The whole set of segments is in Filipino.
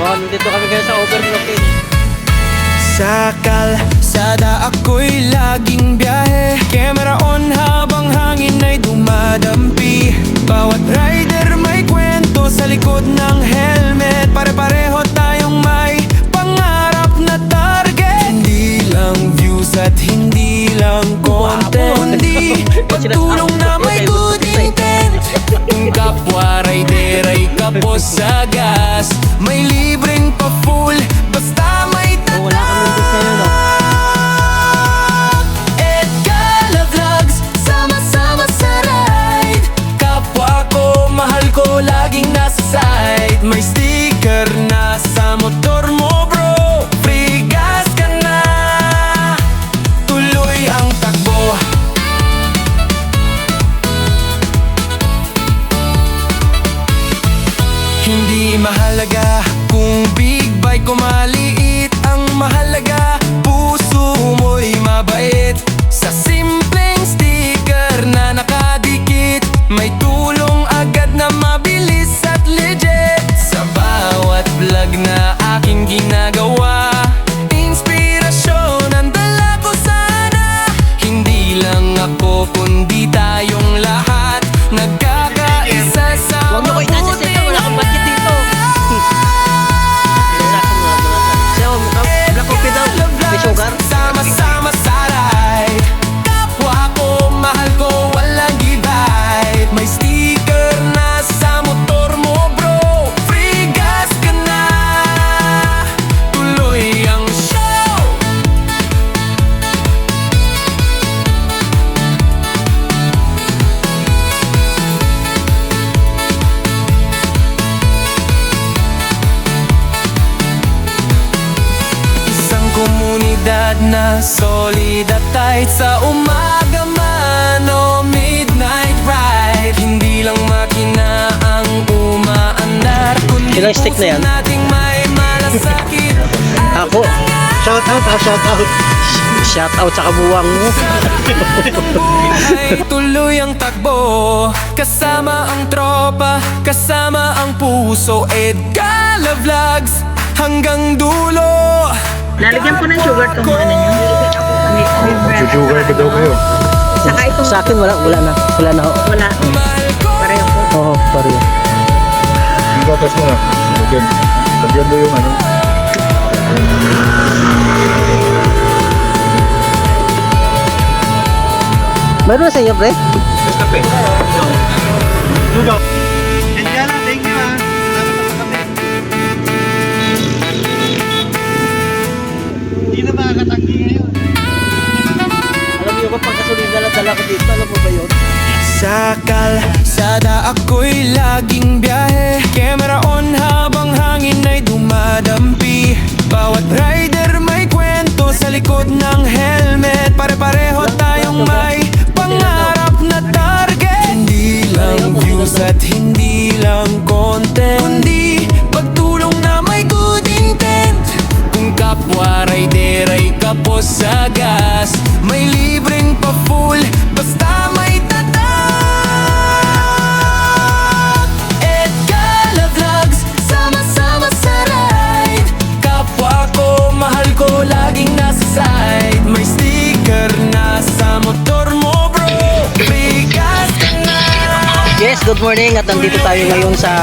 Nandito kami ngayon sa overlooking. Sa kalsada ako'y laging biyahe, camera on habang hangin ay dumadampi. Bawat rider may kwento sa likod ng helmet. Pare-pareho tayong may pangarap na target. Hindi lang views at hindi lang content, kundi pagtulong na may good intent. Kung kapwa rider ay kapos sa gas, may libreng pa-full basta may Wala kami dito sa'yo, no? Edgala Vlogs, sama-sama sa ride. Kapwa ko, mahal ko, laging nasa side. May sticker na sa motor mo bro, free gas ka na, tuloy ang takbo. Hindi mahalaga kung big bike o maliit, ang mahalaga puso mo'y mabait. Sa simpleng sticker na nakadikit, may tulong agad na mabilis at legit. Sa bawat vlog na aking ginagawa, inspirasyon ang dala ko sana. Hindi lang ako kundi tayong lahat, nagkakaisa sa Huwag mo ko itasas ito, wala akong budget dito. Black coffee daw, may sugar. Sama-sama sa ride. Kapwa ko, mahal ko, walang divide. May sticker na sa motor mo bro, free gas ka na, tuloy ang show. Isang komunidad na solid at tight, sa umaga man o midnight ride. Hindi lang makina ang umaandar, kundi Ilang stick na yan? puso nating may malasakit. Ako, shout out. Shout out sa kabuwang mo. Ay tuloy ang takbo, kasama ang tropa, kasama ang puso. Edgala Vlogs hanggang dulo. Lalagyan ko ng sugar tong ano nyo. Sugar ba daw kayo? Saka itong Sa akin wala na. Wala na ho. wala. Mahal ko, Pareho po. Oo, pareho. Yung gatas mo na. Lagyan. Lagyan mo yung ano. Meron na sa iyo, pre? Kape. Sugar. Thank you ah. Salamat sa kami. Hindi na makakatanggi ngayon. Alam niyo ba, pagkasulina lang dala ko dito, alam mo ba yun? sa kalsada ako'y laging biyahe, camera on habang hangin ay dumadampi. Bawat rider may kwento sa likod ng helmet. Pare-pareho tayong may pangarap na target. Hindi lang views at hindi lang content, kundi pagtulong na may good intent. Kung kapwa rider ay kapos sa gas, may libreng pa-full basta may tatak. Edgala Vlogs, sama-sama sa ride. Kapwa ko, mahal ko, laging nasa side. May sticker na sa motor mo bro, bigas ka na. Yes, good morning at nandito tayo ngayon sa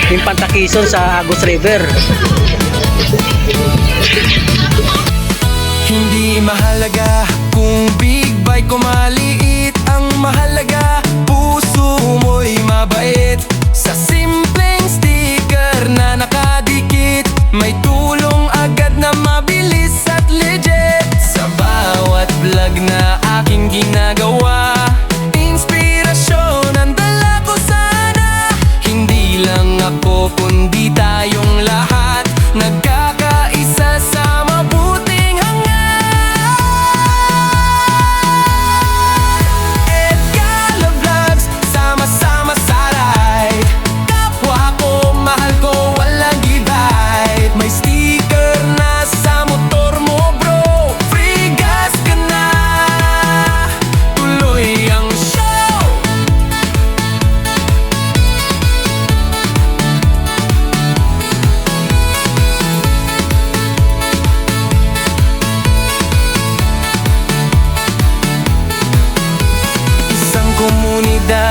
Infanta Quezon sa Agus River. Hindi mahalaga kung big bike o maliit, ang mahalaga puso mo'y mabait. Sa simpleng sticker na nakadikit, may tulong agad na mabilis at legit. Sa bawat vlog na aking ginagawa, inspirasyon ang dala ko sana. Hindi lang ako kundi tayong lahat, nagkakaisa sa mabuting hangat.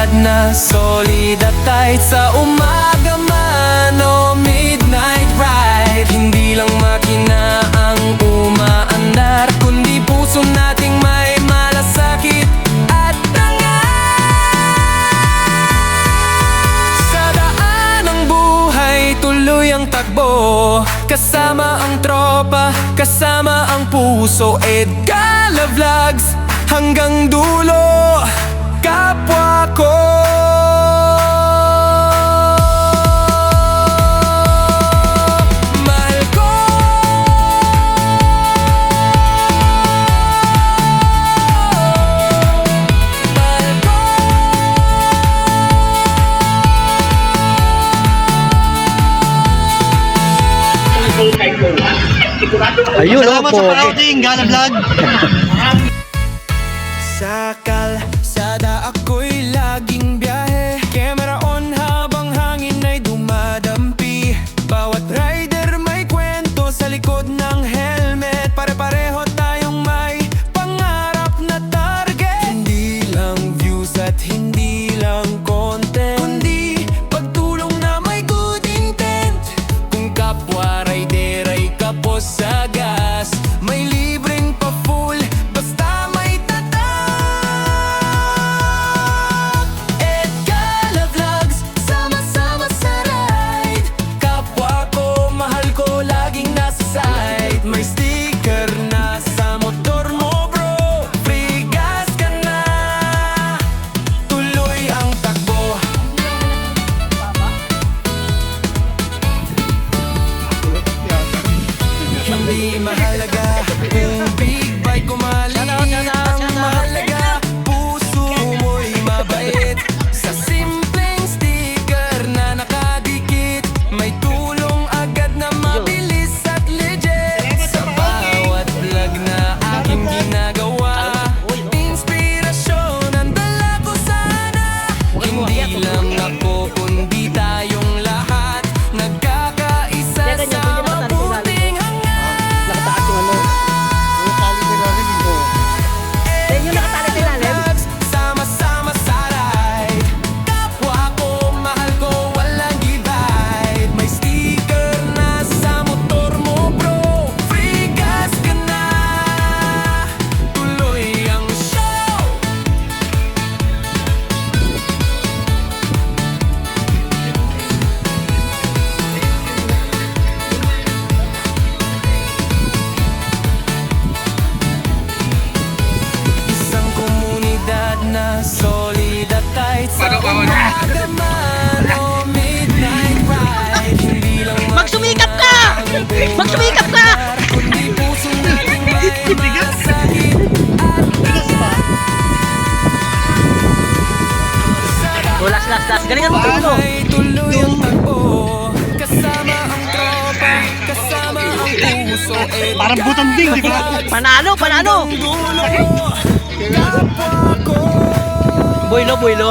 komunidad na solid at tight. Sa umaga man o midnight ride, hindi lang makina ang umaandar, kundi puso nating may malasakit at sa daan ng buhay, tuloy ang takbo. Kasama ang tropa, kasama ang puso. Edgala Vlogs, hanggang dulo, kapwa ko. Mahal ko. Mahal ko. Ayun, Salamat opo. sa panooding, Gala Vlog. Sa kalsada ako'y laging biyahe, camera on habang hangin ay dumadampi. Bawat rider may kwento sa likod ng helmet. Pare-pareho tayong may pangarap na target. Hindi lang views at hindi lang content, kundi pagtulong na may good intent. Kung kapwa rider ay kapos sa gas, may libreng pa-full basta may tatak. Edgala Vlogs, sama-sama sa ride. Kapwa ko, mahal ko, laging nasa side. May sticker na sa motor mo bro, free gas ka na, tuloy ang takbo. Hindi mahalaga kung big bike o maliit, ang mahalaga puso mo'y mabait. Sa simpleng sticker na nakadikit, may tulong agad na mabilis at legit. Sa bawat vlog na aking ginagawa, inspirasyon ang dala ko sana. Hindi lang ako kundi tayong lahat, nagkakaisa sa mabuting Nakataas yung ano. Vlogs, sama-sama sa ride. Kapwa ko, mahal ko, walang divide. May sticker na sa motor mo bro, free gas ka na, tuloy ang show. Isang komunidad na solid at tight. Sa umaga man o midnight ride, hindi lang Magsumikap ka! Magsumikap ka! kundi puso nating may masakit Oh, last. Galingan mo, tulo. ay tuloy ang takbo. Kasama ang tropa, kasama ang puso. Parang butang ding, di ba? Panalo! Dulo, kapwa ko. Boylo.